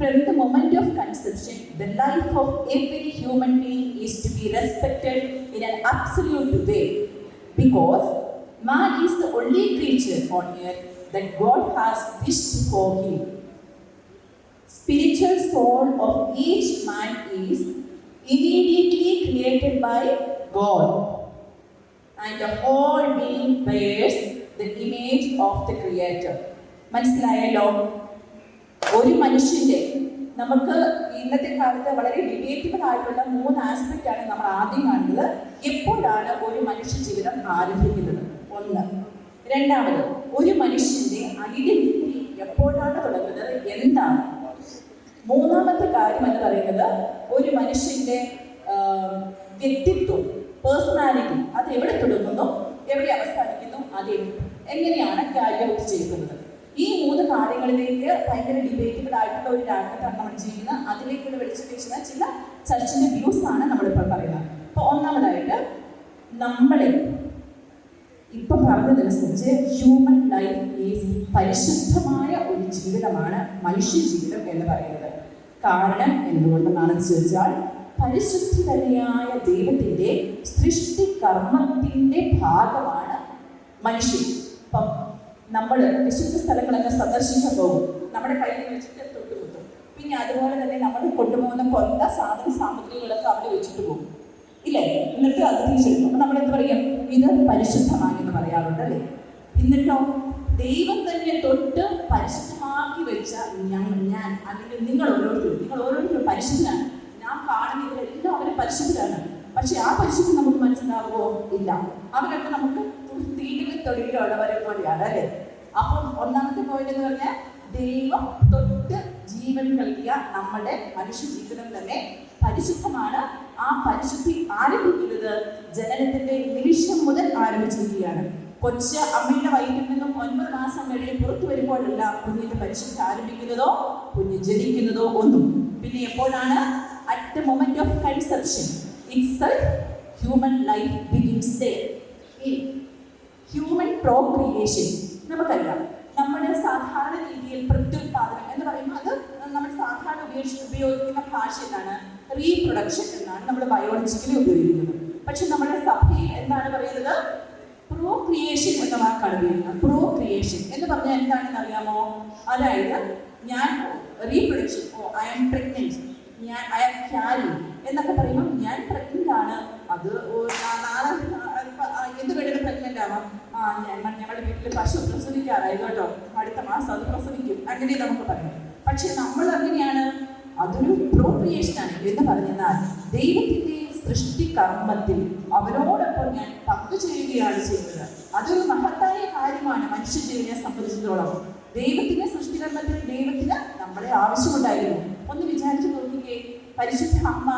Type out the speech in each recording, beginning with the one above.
From the moment of conception, the life of every human being is to be respected in an absolute way, because man is the only creature on earth that God has wished for him. Spiritual soul of each man is immediately created by God, and the whole being bears the image of the Creator. മനസ്സിലായല്ലോ? ഒരു മനുഷ്യൻ്റെ, നമുക്ക് ഇന്നത്തെ കാലത്ത് വളരെ debatable ആയിട്ടുള്ള 3 aspect ആണ് നമ്മൾ ആദ്യം കാണുന്നത്. എപ്പോഴാണ് ഒരു മനുഷ്യ ജീവിതം ആരംഭിക്കുന്നത്? 1. രണ്ടാമത്, ഒരു മനുഷ്യൻ്റെ ഐഡന്റിറ്റി എപ്പോഴാണ് തുടങ്ങുന്നത്? എന്താണ്? മൂന്നാമത്തെ കാര്യം എന്ന് പറയുന്നത്, ഒരു മനുഷ്യൻ്റെ വ്യക്തിത്വം, പേഴ്സണാലിറ്റി, അത് എവിടെ തുടങ്ങുന്നു, എവിടെ അവസാനിക്കുന്നു, അത് എങ്ങനെയാണ് ക്യാരി ഔട്ട് ചെയ്യുന്നത്? ഈ 3 കാര്യങ്ങളിലേക്ക് ഭയങ്കര ഡിബേറ്റബിൾ ആയിട്ടുള്ള ഒരു രാജ്യത്താണ് നമ്മൾ ജീവിക്കുന്നത്. അതിലേക്കുള്ള വെളിച്ചു വീശുന്ന ചില ചർച്ചിൻ്റെ വ്യൂസ് ആണ് നമ്മളിപ്പോൾ പറയുന്നത്. അപ്പോൾ ഒന്നാമതായിട്ട്, നമ്മളെ ഇപ്പം പറഞ്ഞതനുസരിച്ച് ഹ്യൂമൻ ലൈഫ് ഈസ് പരിശുദ്ധമായ ഒരു ജീവിതമാണ് മനുഷ്യ ജീവിതം എന്ന് പറയുന്നത്. കാരണം എന്തുകൊണ്ടെന്നാണെന്ന് ചോദിച്ചാൽ, പരിശുദ്ധതയായ ദൈവത്തിൻ്റെ സൃഷ്ടികർമ്മത്തിൻ്റെ ഭാഗമാണ് മനുഷ്യൻ. ഇപ്പം നമ്മൾ വിശുദ്ധ സ്ഥലങ്ങളൊക്കെ സന്ദർശിക്കാൻ പോകും, നമ്മുടെ കയ്യിൽ വെച്ചിട്ട് തൊട്ടുകുത്തും. പിന്നെ അതുപോലെ തന്നെ നമ്മൾ കൊണ്ടുപോകുന്ന കൊല്ല സാധന സാമഗ്രികളൊക്കെ അവിടെ വെച്ചിട്ട് പോകും, ഇല്ലേ? എന്നിട്ട് അത് തിരിച്ചെടുക്കും. അപ്പം നമ്മളെന്ത് പറയും? ഇത് പരിശുദ്ധമായി എന്ന് പറയാറുണ്ട്, അല്ലേ? എന്നിട്ടോ ദൈവം തന്നെ തൊട്ട് പരിശുദ്ധമാക്കി വെച്ച ഞാൻ അല്ലെങ്കിൽ നിങ്ങൾ ഓരോരുത്തരും പരിശുദ്ധനാണ്. ഞാൻ കാണുന്ന ഇവരെല്ലാവരും പരിശുദ്ധരാണ്. പക്ഷെ ആ പരിശുദ്ധം നമുക്ക് മനസ്സിലാവുമോ? ഇല്ല. അവരൊക്കെ നമുക്ക് തീടിലും തൊഴിലുള്ളവരെ പോലെയാണ്, അല്ലേ? അപ്പം ഒന്നാമത്തെ പോയിന്റ് എന്ന് പറഞ്ഞാൽ, ദൈവം തൊട്ട് ജീവൻ നൽകിയ നമ്മുടെ മനുഷ്യ ജീവിതം തന്നെ പരിശുദ്ധമാണ്. ആ പരിശുദ്ധി ആരംഭിക്കുന്നത് ജനനത്തിന്റെ നിമിഷം മുതൽ ആരംഭിച്ചിരിക്കുകയാണ്. കൊച്ച് അമ്മയുടെ വയറ്റിൽ നിന്നും 9 മാസം കഴിഞ്ഞ് പുറത്തു വരുമ്പോഴല്ല കുഞ്ഞിന്റെ പരിശുദ്ധി ആരംഭിക്കുന്നതോ കുഞ്ഞ് ജനിക്കുന്നതോ ഒന്നും. പിന്നെ എപ്പോഴാണ്? At the moment of conception itself human life begins there. Human procreation നമുക്കറിയാം. നമ്മുടെ സാധാരണ രീതിയിൽ പ്രത്യുത്പാദനം എന്ന് പറയുമ്പോൾ അത് നമ്മൾ സാധാരണ ഉപയോഗിക്കുന്ന ഭാഷ എന്താണ്? റീപ്രൊഡക്ഷൻ എന്നാണ് നമ്മൾ ബയോളജിക്കലി ഉപയോഗിക്കുന്നത്. പക്ഷെ നമ്മുടെ സഭയിൽ എന്താണ് പറയുന്നത്? പ്രോക്രിയേഷൻ എന്ന വാക്കാണ് ഉപയോഗിക്കുന്നത്. പ്രോക്രിയേഷൻ എന്ന് പറഞ്ഞാൽ എന്താണെന്ന് അറിയാമോ? അതായത് ഞാൻ reproduction, I am pregnant, I am carrying എന്നൊക്കെ പറയുമ്പോൾ ഞാൻ പ്രഗ്നന്റ് ആണ്. അത് നാളെ എന്ത് വേണമെങ്കിലും പ്രഗ്നന്റ് ആവാം. ഞങ്ങളുടെ വീട്ടിൽ പശു പ്രസവിക്കാറായി കേട്ടോ, അടുത്ത മാസം അത് പ്രസവിക്കും, അങ്ങനെ നമുക്ക് പറയാം. പക്ഷെ നമ്മൾ അങ്ങനെയാണ്, അതൊരു പ്രോക്രിയേഷനാണ് എന്ന് പറഞ്ഞാൽ ദൈവത്തിൻ്റെ സൃഷ്ടികർമ്മത്തിൽ അവരോടൊപ്പം ഞാൻ പങ്കുചേരുകയാണ് ചെയ്യുന്നത്. അതൊരു മഹത്തായ കാര്യമാണ് മനുഷ്യ ജീവനെ സംബന്ധിച്ചിടത്തോളം. ദൈവത്തിന്റെ സൃഷ്ടികർമ്മത്തിൽ ദൈവത്തിന് നമ്മളെ ആവശ്യമുണ്ടായിരുന്നു. ഒന്ന് വിചാരിച്ചു നോക്കിക്കേ, പരിശുദ്ധ അമ്മ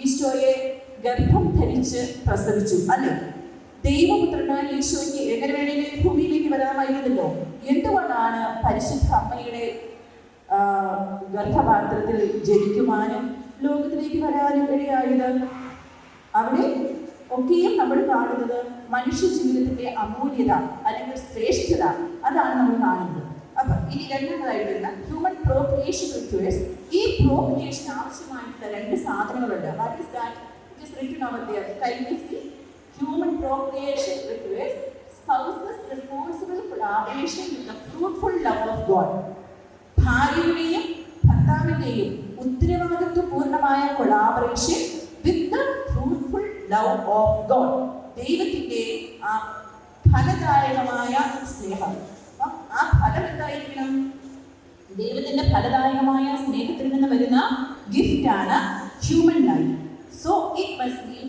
ഈശോയെ ഗർഭം ധരിച്ച് പ്രസവിച്ചു, അല്ലേ? ദൈവപുത്രനായ ഈശോയ്ക്ക് എങ്ങനെ വേണമെങ്കിലും ഭൂമിയിലേക്ക് വരാമായിരുന്നല്ലോ. എന്തുകൊണ്ടാണ് പരിശുദ്ധ അമ്മയുടെ ഗർഭപാത്രത്തിൽ ജനിക്കുവാനും ലോകത്തിലേക്ക് വരാനും ഇടയായത്? അവിടെ ഒക്കെയും നമ്മൾ കാണുന്നത് മനുഷ്യ ജീവിതത്തിന്റെ അമൂല്യത അല്ലെങ്കിൽ ശ്രേഷ്ഠത, അതാണ് നമ്മൾ കാണുന്നത്. അപ്പം ഇനി രണ്ടാമതായിട്ട് വരുന്ന ഹ്യൂമൻ പ്രോക്രിയേഷൻ റിക്വയർസ്. ഈ പ്രോക്രിയേഷൻ ആവശ്യമായിട്ടുള്ള 2 സാധനങ്ങളുണ്ട്. What is that? It is written over there. Kindly see. Human procreation requires spouses responsible collaboration with the fruitful love of God. ഭാര്യയുടെയും ഭർത്താവിൻ്റെയും ഉത്തരവാദിത്വപൂർണമായ collaboration with the fruitful love of God. ദൈവത്തിൻ്റെ ആ ഫലദായകമായ സ്നേഹം. ആ ഫലം എന്തായിരിക്കണം? ദൈവത്തിന്റെ ഫലദായകമായ സ്നേഹത്തിൽ നിന്ന് വരുന്ന ഗിഫ്റ്റാണ് human life. So it must be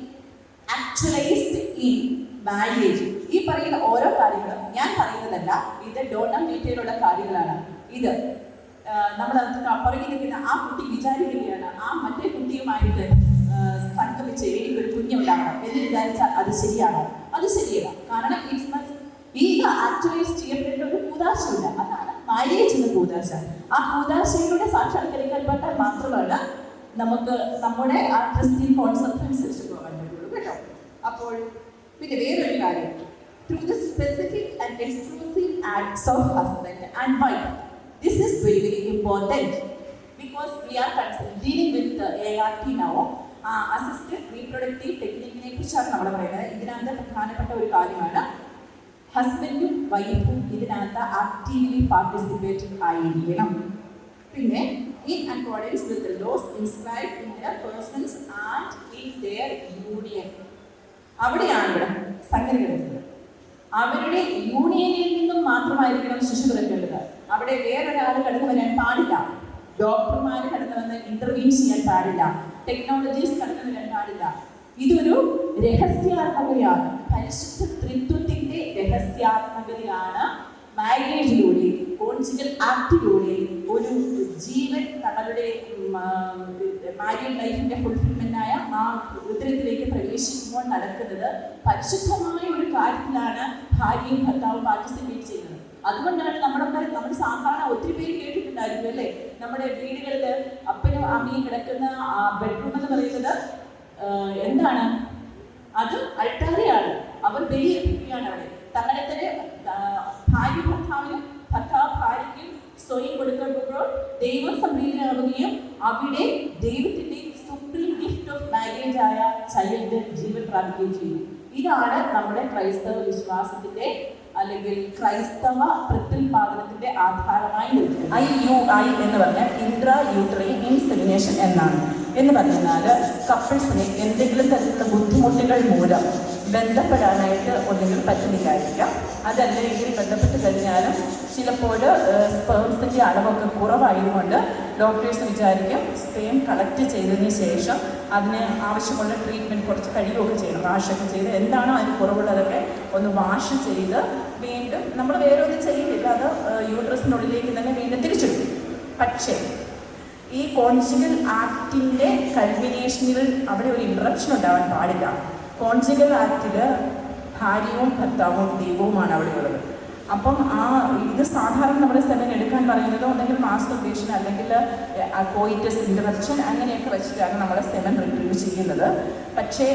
actualised in marriage. ഈ പറയുന്ന ഓരോ കാര്യങ്ങളും ഞാൻ പറയുന്നതല്ല, ഇത് ഡോണം ഡീറ്റെയിലുള്ള കാര്യങ്ങളാണ്. ഇത് നമ്മളത് പുറകിൽ നിൽക്കുന്ന ആ കുട്ടി വിചാരിക്കുകയാണ് ആ മറ്റേ കുട്ടിയുമായിട്ട് സംഗമിച്ച് എനിക്കൊരു കുഞ്ഞുണ്ടാകണം എന്ന് വിചാരിച്ചാൽ അത് ശരിയാണോ? അത് ശരിയല്ല. കാരണം ഇത് ആക്ച്വലൈസ് ചെയ്യപ്പെടേണ്ട ഒരു കൂദാശയില്ല. അതാണ് മാരേജ് എന്ന കൂദാശ. ആ കൂദാശയിലൂടെ സാക്ഷാത്കരിക്കപ്പെട്ടാൽ മാത്രമല്ല നമുക്ക് നമ്മുടെ ആ ക്രിസ്ത്യൻ കോൺസെപ്റ്റ് അനുസരിച്ച് പോകാൻ പറ്റുള്ളൂ കേട്ടോ. അപ്പോൾ പിന്നെ വേറൊരു കാര്യം, through the specific and exclusive acts of husband and wife. This is very very important. because we are dealing with ART now. Assisted reproductive ടെക്നിക്കിനെ കുറിച്ചാണ് നമ്മൾ പറയുന്നത്. ഇതിനകത്ത് പ്രധാനപ്പെട്ട ഒരു കാര്യമാണ് ഹസ്ബൻഡും വൈഫും ഇതിനകത്ത് ആക്റ്റീവ്ലി പാർട്ടിസിപ്പേറ്റ് ആയിരിക്കണം. പിന്നെ in accordance with the laws inscribed in their persons and in their union. അവിടെയാണ് ഇവിടെ സംഗതി കിടക്കുന്നത്. അവരുടെ യൂണിയനിൽ നിന്നും മാത്രമായിരിക്കണം ശിശു പിറക്കേണ്ടത്. അവിടെ വേറൊരാൾ കടന്നു വരാൻ പാടില്ല. ഡോക്ടർമാർ കടന്നു വന്ന് ഇന്റർവ്യൂ ചെയ്യാൻ പാടില്ല. ടെക്നോളജീസ് കടന്നു വരാൻ പാടില്ല. ഇതൊരു രഹസ്യാത്മകതയാണ്. പരിശുദ്ധ ത്രിത്വത്തിന്റെ രഹസ്യാത്മകതയാണ് മാരേജിലൂടെ, കോൺജുഗൽ ആക്ടിലൂടെ ഒരു ജീവൻ തങ്ങളുടെ മാരീഡ് ലൈഫിന്റെ ഫുൾഫിൽമെന്റായ ആ ഉദരത്തിലേക്ക് പ്രവേശിക്കുമ്പോൾ നടക്കുന്നത്. പരിശുദ്ധമായ ഒരു കാര്യത്തിലാണ് ഭാര്യയും ഭർത്താവും പാർട്ടിസിപ്പേറ്റ് ചെയ്യുന്നത്. അതുകൊണ്ടാണ് നമ്മൾ സാധാരണ ഒത്തിരി പേര് കേട്ടിട്ടുണ്ടായിരിക്കും അല്ലേ, നമ്മുടെ വീടുകളിൽ അപ്പനും അമ്മയും കിടക്കുന്ന ബെഡ്റൂം എന്ന് പറയുന്നത് എന്താണ്? അത് അൾട്ടാരയാണ്. അവർ ബലിയർപ്പിക്കുകയാണ് അവിടെ. തങ്ങളുടെ തന്നെ ഭാര്യ ഭർത്താവിനും ഭർത്താവ് ഭാര്യയ്ക്കും സ്വയം കൊടുക്കപ്പെടുമ്പോൾ ദൈവം സംപ്രീതനാവുകയും അവിടെ ദൈവത്തിന്റെ സുപ്രീം ഗിഫ്റ്റ് ഓഫ് മാരേജ് ആയ ചൈൽഡ് ജീവൻ പ്രാപിക്കുകയും ചെയ്യും. ഇതാണ് നമ്മുടെ ക്രൈസ്തവ വിശ്വാസത്തിന്റെ അല്ലെങ്കിൽ ക്രൈസ്തവ പ്രത്യുൽപാദനത്തിന്റെ ആധാരമായി നിൽക്കുന്നത്. IUI എന്ന് പറഞ്ഞാൽ ഇൻട്രാ യൂട്രൈൻ ഇൻസെമിനേഷൻ എന്നാണ്. എന്ന് പറഞ്ഞാൽ കപ്പിൾസിന് എന്തെങ്കിലും തരത്തിലുള്ള ബുദ്ധിമുട്ടുകൾ മൂലം ബന്ധപ്പെടാനായിട്ട് ഒന്നുകിൽ പറ്റുന്നില്ലായിരിക്കാം. അതല്ലെങ്കിൽ ബന്ധപ്പെട്ട് കഴിഞ്ഞാലും ചിലപ്പോൾ സ്പേംസിൻ്റെ അളവൊക്കെ കുറവായതുകൊണ്ട് ഡോക്ടേഴ്സ് വിചാരിക്കും സ്പേം കളക്ട് ചെയ്തതിന് ശേഷം അതിന് ആവശ്യമുള്ള ട്രീറ്റ്മെൻറ്റ് കുറച്ച് കഴിയുകയൊക്കെ ചെയ്യണം. വാഷൊക്കെ ചെയ്ത് എന്താണോ അതിന് കുറവുള്ളതൊക്കെ ഒന്ന് വാഷ് ചെയ്ത് വീണ്ടും നമ്മൾ വേറെ ഒന്നും ചെയ്യുന്നില്ല, അത് യൂട്രസിനുള്ളിലേക്ക് തന്നെ വീണ്ടും തിരിച്ചിടും. പക്ഷേ ഈ കോൺജുഗൽ ആക്ടിൻ്റെ കൾമിനേഷനിൽ അവിടെ ഒരു ഇൻട്രപ്ഷൻ ഉണ്ടാവാൻ പാടില്ല. കോൺജുഗൽ ആക്റ്റിൽ ഭാര്യയും ഭർത്താവും ദൈവവുമാണ് അവിടെ ഉള്ളത്. അപ്പം ഇത് സാധാരണ നമ്മൾ സെമൻ എടുക്കാൻ പറയുന്നത് ഒന്നെങ്കിൽ മാസ്റ്റർബേഷൻ അല്ലെങ്കിൽ കോയിറ്റസ് ഇൻറ്ററപ്ഷൻ അങ്ങനെയൊക്കെ വെച്ചിട്ടാണ് നമ്മൾ സെമൻ റിട്രീവ് ചെയ്യുന്നത്. പക്ഷേ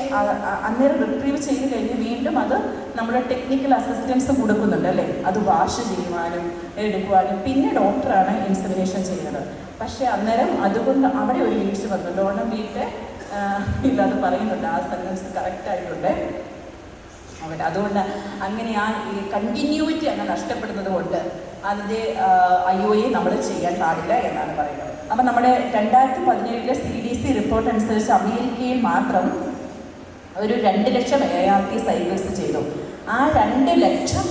അന്നേരം റിട്രീവ് ചെയ്ത് കഴിഞ്ഞ് വീണ്ടും അത് നമ്മൾ ടെക്നിക്കൽ അസിസ്റ്റൻസ് കൊടുക്കുന്നുണ്ട് അല്ലേ, അത് വാഷ് ചെയ്യുവാനും എടുക്കുവാനും പിന്നെ ഡോക്ടറാണ് ഇൻസെമിനേഷൻ ചെയ്യുന്നത്. പക്ഷേ അന്നേരം അതുകൊണ്ട് അവിടെ ഒരു വീഴ്ച വന്നു. ഡോണം വീട്ടെ ഇല്ലാതെ പറയുന്നുണ്ട്, ആ സെൻറ്റൻസ് കറക്റ്റായിട്ടുണ്ട് അവിടെ. അതുകൊണ്ട് അങ്ങനെ ഈ കണ്ടിന്യൂവിറ്റി അങ്ങ് നഷ്ടപ്പെടുന്നത് കൊണ്ട് അതിൻ്റെ IUI നമ്മൾ ചെയ്യാൻ പാടില്ല എന്നാണ് പറയുന്നത്. അപ്പം നമ്മുടെ 2017 CDC റിപ്പോർട്ട് അനുസരിച്ച് അമേരിക്കയിൽ മാത്രം ഒരു 2 ലക്ഷം ART സൈക്കിൾസ് ചെയ്തു. ആ 2 ലക്ഷം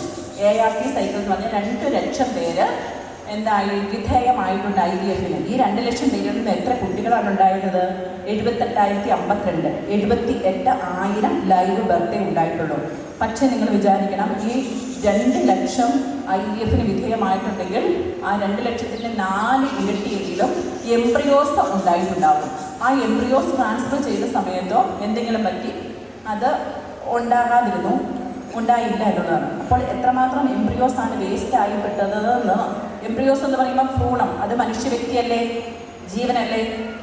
ART സൈക്കിൾ എന്ന് പറഞ്ഞാൽ 2 ലക്ഷം പേര് എന്തായി വിധേയമായിട്ടുണ്ട് IVF-ന്. ഈ 2 ലക്ഷം പേരിൽ നിന്ന് എത്ര കുട്ടികളാണ് ഉണ്ടായിരുന്നത്? 78,052. 78,000 ലൈവ് ബർത്ത്ഡേ ഉണ്ടായിട്ടുള്ളൂ. പക്ഷേ നിങ്ങൾ വിചാരിക്കണം, ഈ 2 ലക്ഷം IVF-ന് വിധേയമായിട്ടുണ്ടെങ്കിൽ ആ 2 ലക്ഷത്തിൻ്റെ 4 ഇരട്ടിയെങ്കിലും എംബ്രിയോസ് ഉണ്ടായിട്ടുണ്ടാവും. ആ എംബ്രിയോസ് ട്രാൻസ്ഫർ ചെയ്ത സമയത്തോ എന്തെങ്കിലും പറ്റി അത് ഉണ്ടായില്ല എന്നുള്ളതാണ്. അപ്പോൾ എത്രമാത്രം എംബ്രിയോസ് ആണ് വേസ്റ്റ് ആയിപ്പെട്ടതെന്ന്. എംബ്രിയോസ് എന്ന് പറയുമ്പോൾ ഭ്രൂണം, അത് മനുഷ്യ വ്യക്തിയല്ലേ, ജീവനല്ലേ,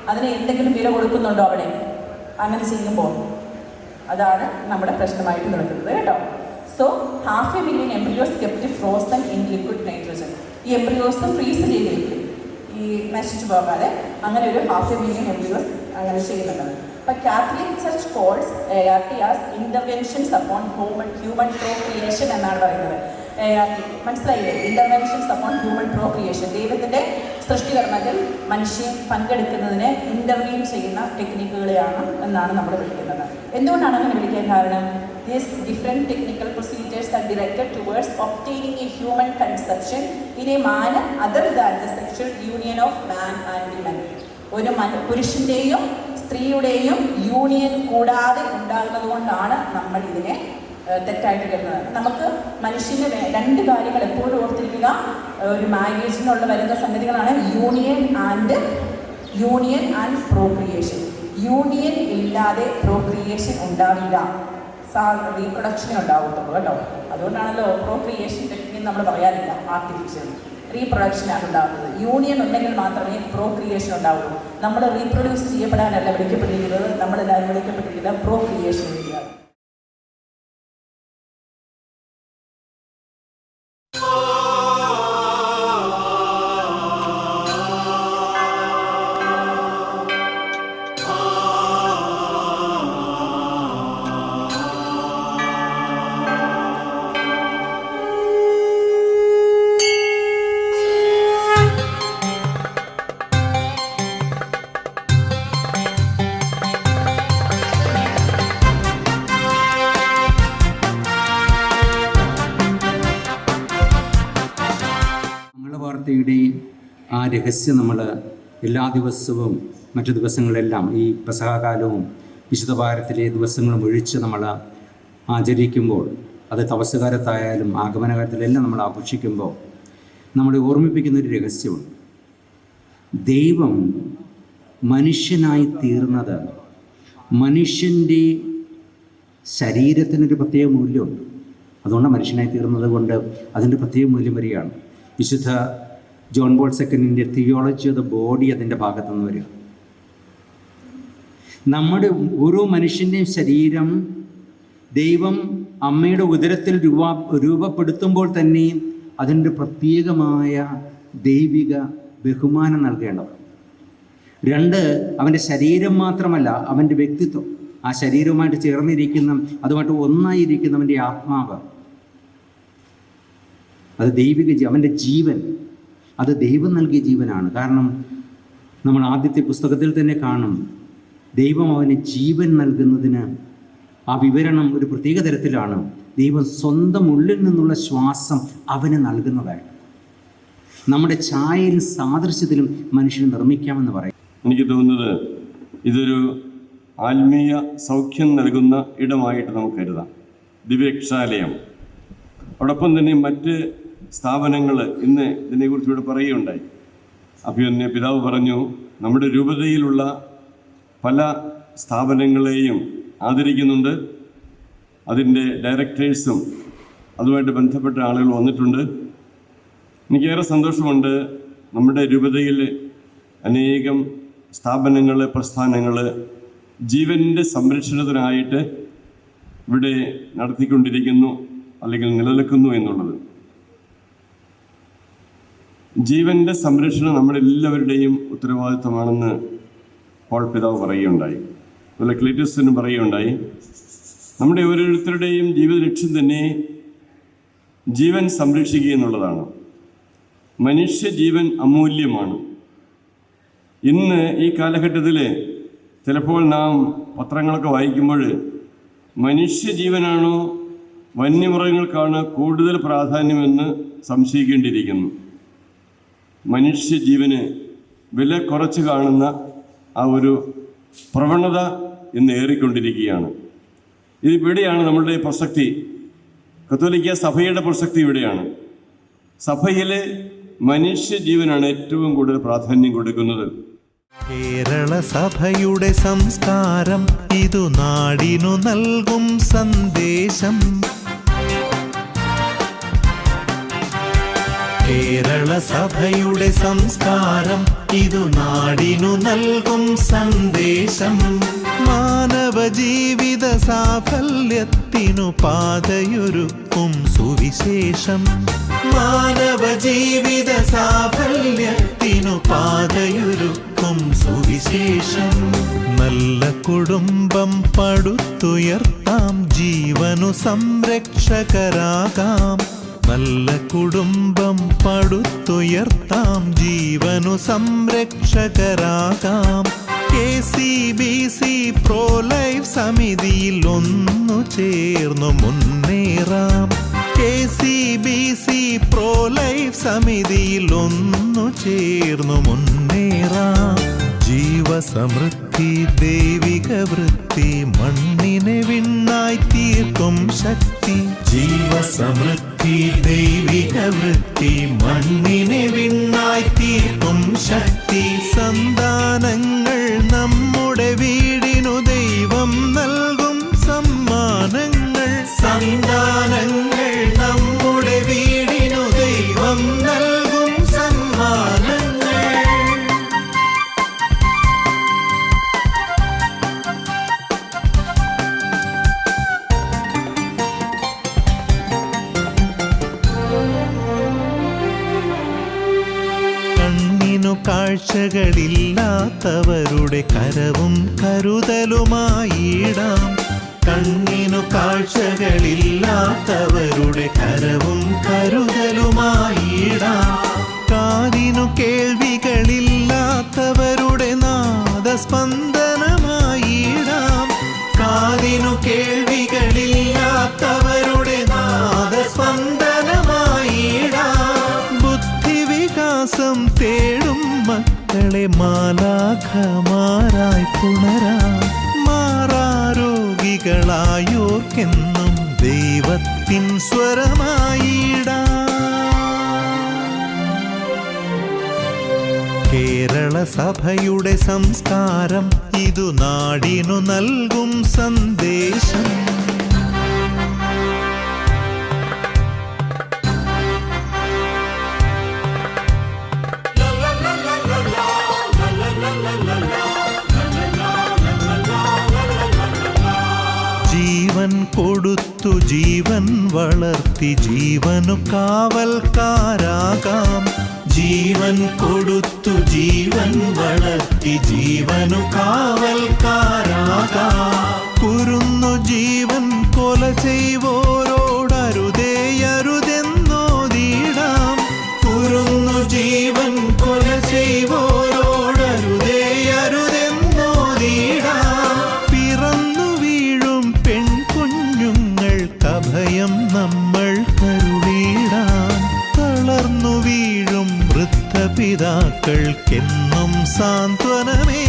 അതിന് എന്തെങ്കിലും വില കൊടുക്കുന്നുണ്ടോ അവിടെ അങ്ങനെ ചെയ്യുമ്പോൾ? അതാണ് നമ്മുടെ പ്രശ്നമായിട്ട് നടക്കുന്നത് കേട്ടോ. So 500,000 embryos kept frozen in liquid nitrogen. ഈ എംബ്രിയോസ് ഫ്രീസ് ചെയ്തിരിക്കും, ഈ നശിച്ചു പോകാതെ. അങ്ങനെ ഒരു 500,000 എംബ്രിയോസ് അങ്ങനെ ചെയ്യുന്നുണ്ട്. But Catholic Church calls ART as interventions upon human procreation എന്നാണ് പറയുന്നത്. ART മനസ്സിലായില്ലേ? Interventions upon human procreation. ദൈവത്തിൻ്റെ സൃഷ്ടികർമ്മത്തിൽ മനുഷ്യൻ പങ്കെടുക്കുന്നതിനെ ഇന്റർവ്യൂ ചെയ്യുന്ന ടെക്നിക്കുകളെയാണ് എന്നാണ് നമ്മൾ വിളിക്കുന്നത്. എന്തുകൊണ്ടാണ് അങ്ങനെ വിളിക്കാൻ കാരണം? These different technical procedures are directed towards obtaining a human conception in a manner other than the sexual union of man and woman. ഒരു പുരുഷൻ്റെയും സ്ത്രീയുടെയും യൂണിയൻ കൂടാതെ ഉണ്ടാകുന്നത് കൊണ്ടാണ് നമ്മൾ ഇതിനെ തെറ്റായിട്ട് കരുതുന്നത്. നമുക്ക് മനുഷ്യന് 2 കാര്യങ്ങൾ എപ്പോഴും ഓർത്തിരിക്കുക. ഒരു മാരേജിനുള്ള വരുന്ന സംഗതികളാണ് യൂണിയൻ ആൻഡ് പ്രോക്രിയേഷൻ. യൂണിയൻ ഇല്ലാതെ പ്രോക്രിയേഷൻ ഉണ്ടാവില്ല, റീപ്രൊഡക്ഷനെ ഉണ്ടാവത്തുള്ളൂ കേട്ടോ. അതുകൊണ്ടാണല്ലോ പ്രോക്രിയേഷൻ ടെക്നിക്ക് നമ്മൾ പറയാറില്ല, ആർട്ടിഫിഷ്യൽ റീപ്രൊഡക്ഷനാണ് ഉണ്ടാകുന്നത്. യൂണിയൻ ഉണ്ടെങ്കിൽ മാത്രമേ പ്രോക്രിയേഷൻ ഉണ്ടാവുള്ളൂ. നമ്മൾ റീപ്രൊഡ്യൂസ് ചെയ്യപ്പെടാനല്ല വിളിക്കപ്പെട്ടിരിക്കുന്നത്, നമ്മളെല്ലാവരും വിളിക്കപ്പെട്ടിരിക്കുന്നത് പ്രോക്രിയേഷൻ വേണ്ടിയാണ്. ആ രഹസ്യം നമ്മൾ എല്ലാ ദിവസവും മറ്റു ദിവസങ്ങളെല്ലാം ഈ പെസഹകാലവും വിശുദ്ധ വാരത്തിലെ ദിവസങ്ങളും ഒഴിച്ച് നമ്മൾ ആചരിക്കുമ്പോൾ, അത് തപസ്സുകാലത്തായാലും ആഗമനകാലത്തിലെല്ലാം നമ്മൾ ആഘോഷിക്കുമ്പോൾ നമ്മളെ ഓർമ്മിപ്പിക്കുന്നൊരു രഹസ്യമുണ്ട്. ദൈവം മനുഷ്യനായി തീർന്നത് മനുഷ്യൻ്റെ ശരീരത്തിനൊരു പ്രത്യേക മൂല്യമുണ്ട്. അതുകൊണ്ടാണ് മനുഷ്യനായി തീർന്നത് കൊണ്ട് അതിൻ്റെ പ്രത്യേക മൂല്യം വരികയാണ്. വിശുദ്ധ ജോൺ പോൾ സെക്കൻഡിൻ്റെ തിയോളജി ഓഫ് ദ ബോഡി അതിൻ്റെ ഭാഗത്തുനിന്ന് വരിക. നമ്മുടെ ഓരോ മനുഷ്യൻ്റെയും ശരീരം ദൈവം അമ്മയുടെ ഉദരത്തിൽ രൂപപ്പെടുത്തുമ്പോൾ തന്നെ അതിൻ്റെ പ്രത്യേകമായ ദൈവിക ബഹുമാനം നൽകേണ്ടത്. 2, അവൻ്റെ ശരീരം മാത്രമല്ല, അവൻ്റെ വ്യക്തിത്വം, ആ ശരീരവുമായിട്ട് ചേർന്നിരിക്കുന്ന, അതുമായിട്ട് ഒന്നായിരിക്കുന്നവൻ്റെ ആത്മാവ്, അത് ദൈവിക അവൻ്റെ ജീവൻ, അത് ദൈവം നൽകിയ ജീവനാണ്. കാരണം നമ്മൾ ആദ്യത്തെ പുസ്തകത്തിൽ തന്നെ കാണും, ദൈവം അവന് ജീവൻ നൽകുന്നതിന് ആ വിവരണം ഒരു പ്രത്യേക തരത്തിലാണ്. ദൈവം സ്വന്തം ഉള്ളിൽ നിന്നുള്ള ശ്വാസം അവന് നൽകുന്നതായിട്ട്. നമ്മുടെ ഛായയിലും സാദൃശ്യത്തിലും മനുഷ്യനെ നിർമ്മിക്കാമെന്ന് പറയും. എനിക്ക് തോന്നുന്നത് ഇതൊരു ആത്മീയ സൗഖ്യം നൽകുന്ന ഇടമായിട്ട് നമുക്ക് കരുതാം. ദിവ്യക്ഷാലയം, അതോടൊപ്പം തന്നെ മറ്റ് സ്ഥാപനങ്ങൾ ഇന്ന് ഇതിനെക്കുറിച്ച് ഇവിടെ പറയുകയുണ്ടായി. അഭിമന്യ പിതാവ് പറഞ്ഞു, നമ്മുടെ രൂപതയിലുള്ള പല സ്ഥാപനങ്ങളെയും ആദരിക്കുന്നുണ്ട്. അതിൻ്റെ ഡയറക്ടേഴ്സും അതുമായിട്ട് ബന്ധപ്പെട്ട ആളുകൾ വന്നിട്ടുണ്ട്. എനിക്കേറെ സന്തോഷമുണ്ട്. നമ്മുടെ രൂപതയിൽ അനേകം സ്ഥാപനങ്ങൾ, പ്രസ്ഥാനങ്ങൾ ജീവൻ്റെ സംരക്ഷണത്തിനായിട്ട് ഇവിടെ നടത്തിക്കൊണ്ടിരിക്കുന്നു, അല്ലെങ്കിൽ നിലനിൽക്കുന്നു എന്നുള്ളത്. ജീവൻ്റെ സംരക്ഷണം നമ്മുടെ എല്ലാവരുടെയും ഉത്തരവാദിത്തമാണെന്ന് പോൾ പിതാവ് പറയുകയുണ്ടായി. അതുപോലെ ക്ലീറ്റസിനും പറയുകയുണ്ടായി. നമ്മുടെ ഓരോരുത്തരുടെയും ജീവിത ലക്ഷ്യം തന്നെ ജീവൻ സംരക്ഷിക്കുക എന്നുള്ളതാണ്. മനുഷ്യജീവൻ അമൂല്യമാണ്. ഇന്ന് ഈ കാലഘട്ടത്തിൽ ചിലപ്പോൾ നാം പത്രങ്ങളൊക്കെ വായിക്കുമ്പോൾ മനുഷ്യജീവനാണോ വന്യമൃഗങ്ങൾക്കാണ് കൂടുതൽ പ്രാധാന്യമെന്ന് സംശയിക്കേണ്ടിയിരിക്കുന്നു. മനുഷ്യജീവന് വില കുറച്ച് കാണുന്ന ആ ഒരു പ്രവണത ഇന്ന് ഏറിക്കൊണ്ടിരിക്കുകയാണ്. ഇവിടെയാണ് നമ്മളുടെ പ്രസക്തി. കത്തോലിക്ക സഭയുടെ പ്രസക്തി ഇവിടെയാണ്. സഭയിൽ മനുഷ്യജീവനാണ് ഏറ്റവും കൂടുതൽ പ്രാധാന്യം കൊടുക്കുന്നത്. കേരള സഭയുടെ സംസ്കാരം ഇതു നാടിനു നൽകും സന്ദേശം. കേരള സഭയുടെ സംസ്കാരം ഇതു നാടിനു നൽകും സന്ദേശം. മാനവ ജീവിത സാഫല്യത്തിനു പാതയൊരുക്കും സുവിശേഷം. മാനവ ജീവിത സാഫല്യത്തിനു പാതയൊരുക്കും സുവിശേഷം. നല്ല കുടുംബം പടുത്തുയർത്താം, ജീവനു സംരക്ഷകരാകാം. നല്ല കുടുംബം പടുത്തുയർത്താം, ജീവനു സംരക്ഷകരാകാം. KCBC പ്രോ ലൈഫ് സമിതിയിൽ ഒന്നു ചേർന്നു മുന്നേറാം. KCBC പ്രോ ലൈഫ് സമിതിയിൽ ഒന്നു ചേർന്നു മുന്നേറാം. ജീവസമൃദ്ധി ദൈവിക വൃത്തി, മണ്ണിനെ വിണ്ണായി തീർക്കും ശക്തി. ജീവസമൃദ്ധി ദൈവിക വൃത്തി, മണ്ണിനെ വിണ്ണായി തീർക്കും ശക്തി. സന്താനങ്ങൾ നമ്മുടെ വീടിനു ദൈവം നൽകും സമ്മാനങ്ങൾ. സന്താനങ്ങൾ നമ്മുടെ വീടിനു ദൈവം നൽകും സമ്മാനങ്ങൾ. കണ്ണിനു കാഴ്ചകളില്ലാത്തവരുടെ കരവും കരുതലുമായിടാം. കണ്ണിനു കാഴ്ചകളില്ലാത്തവരുടെ കരവും കരുതലുമായിടാം. കാതിനു കേൾവികളില്ലാത്തവരുടെ നാദസ്പന്ദനമായിടാം. കാതിനു കേൾവികളില്ലാത്തവരുടെ നാദസ്പന്ദനമായിടാം. ബുദ്ധിവികാസം തേടും മാലാഖമാരായി പുണരാം. മാറാരോഗികളായോർക്കെന്നും ദൈവത്തിൻ സ്വരമായിടാം. കേരള സഭയുടെ സംസ്കാരം ഇതു നാടിനു നൽകും സന്ദേശം. ജീവൻ കൊടുത്തു ജീവൻ വളർത്തി ജീവനു കാവൽക്കാരാകാം. ജീവൻ കൊടുത്തു ജീവൻ വളർത്തി ജീവനു കാവൽക്കാരാകാം. കുരുന്നു ജീവൻ കൊല ചെയ്വോരോടരുതേയരുതെന്നോതിടാം. കുരുന്നു ജീവൻ കൊല ചെയ്വോരോടരുതേയരുതെന്നോതിടാം. പിറന്നു വീഴും പെൺകുഞ്ഞുങ്ങൾക്കഭയം നമ്മൾ കരുളിടാം. തളർന്നു വീഴും വൃദ്ധപിതാക്കൾക്കെന്നും സാന്ത്വനമേ